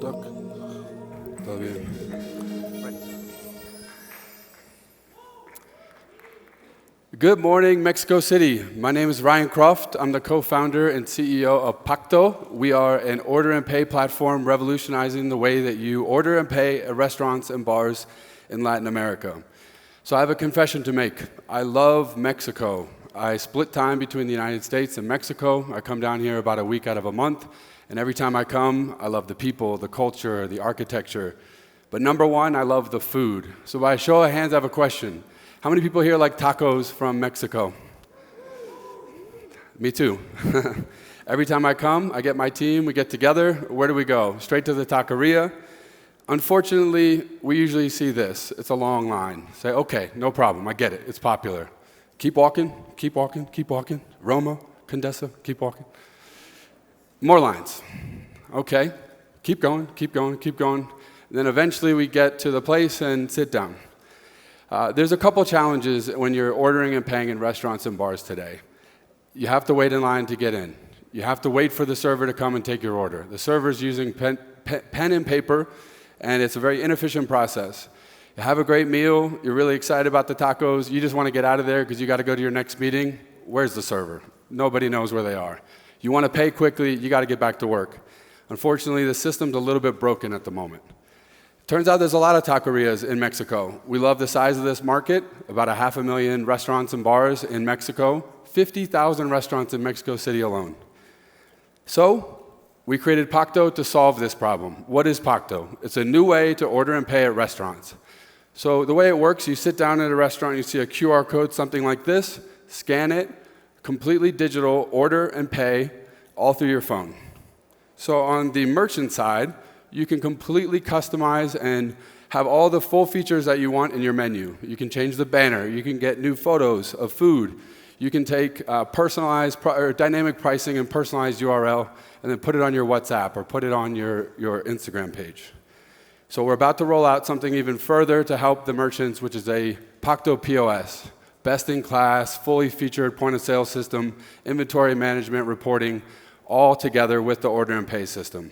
stuck? Todo bien. Good morning, Mexico City. My name is Ryan Croft. I'm the co-founder and CEO of Pacto. We are an order and pay platform revolutionizing the way that you order and pay at restaurants and bars in Latin America. So I have a confession to make. I love Mexico. I split time between the United States and Mexico. I come down here about a week out of a month, and every time I come, I love the people, the culture, the architecture. But number one, I love the food. So by a show of hands, I have a question. How many people here like tacos from Mexico? Me too. Every time I come, I get my team, we get together. Where do we go? Straight to the taqueria. Unfortunately, we usually see this. It's a long line. Say, okay, no problem, I get it, it's popular. Keep walking, keep walking, keep walking. Roma, Condesa, keep walking. More lines. Okay, keep going, keep going, keep going. Then eventually we get to the place and sit down. There's a couple challenges when you're ordering and paying in restaurants and bars today. You have to wait in line to get in. You have to wait for the server to come and take your order. The server's using pen and paper, and it's a very inefficient process. You have a great meal, you're really excited about the tacos, you just want to get out of there because you got to go to your next meeting. Where's the server? Nobody knows where they are. You want to pay quickly, you got to get back to work. Unfortunately, the system's a little bit broken at the moment. Turns out there's a lot of taquerias in Mexico. We love the size of this market, about 500,000 restaurants and bars in Mexico, 50,000 restaurants in Mexico City alone. So we created Pacto to solve this problem. What is Pacto? It's a new way to order and pay at restaurants. So the way it works, you sit down at a restaurant, you see a QR code, something like this, scan it, completely digital, order and pay, all through your phone. So on the merchant side, you can completely customize and have all the full features that you want in your menu. You can change the banner, you can get new photos of food, you can take personalized or dynamic pricing and personalized URL and then put it on your WhatsApp or put it on your Instagram page. So we're about to roll out something even further to help the merchants, which is a Pacto POS, best-in-class, fully featured point-of-sale system, inventory management reporting, all together with the order and pay system.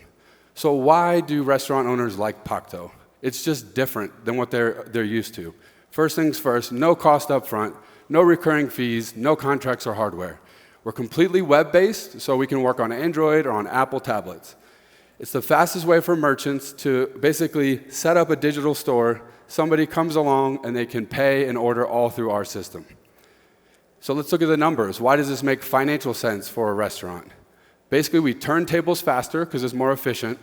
So why do restaurant owners like Pacto? It's just different than what they're used to. First things first, no cost up front, no recurring fees, no contracts or hardware. We're completely web-based, so we can work on Android or on Apple tablets. It's the fastest way for merchants to basically set up a digital store. Somebody comes along and they can pay and order all through our system. So let's look at the numbers. Why does this make financial sense for a restaurant? Basically, we turn tables faster because it's more efficient.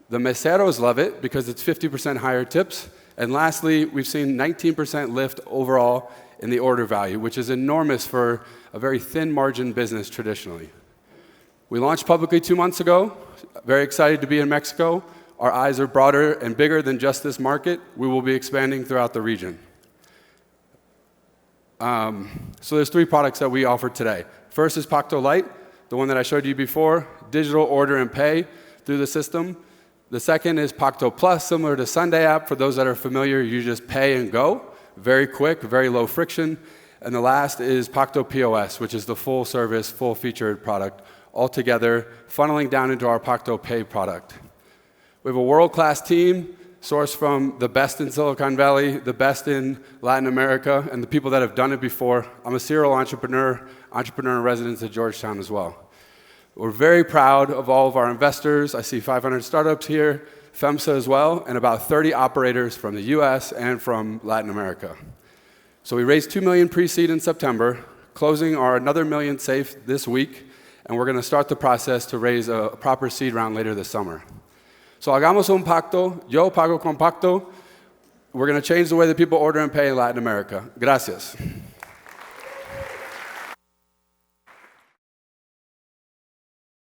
The meseros love it because it's 50% higher tips. And lastly, we've seen 19% lift overall in the order value, which is enormous for a very thin margin business traditionally. We launched publicly 2 months ago. Very excited to be in Mexico. Our eyes are broader and bigger than just this market. We will be expanding throughout the region. So there's 3 products that we offer today. First is Pacto Lite, the one that I showed you before, digital order and pay through the system. The second is Pacto Plus, similar to Sunday app. For those that are familiar, you just pay and go. Very quick, very low friction. And the last is Pacto POS, which is the full service, full featured product, all together, funneling down into our Pacto Pay product. We have a world-class team, sourced from the best in Silicon Valley, the best in Latin America, and the people that have done it before. I'm a serial entrepreneur in residence at Georgetown as well. We're very proud of all of our investors. I see 500 startups here, FEMSA as well, and about 30 operators from the US and from Latin America. So we raised $2 million pre-seed in September, closing our another $1 million safe this week, and we're going to start the process to raise a proper seed round later this summer. So hagamos un pacto, yo pago con pacto. We're going to change the way that people order and pay in Latin America. Gracias.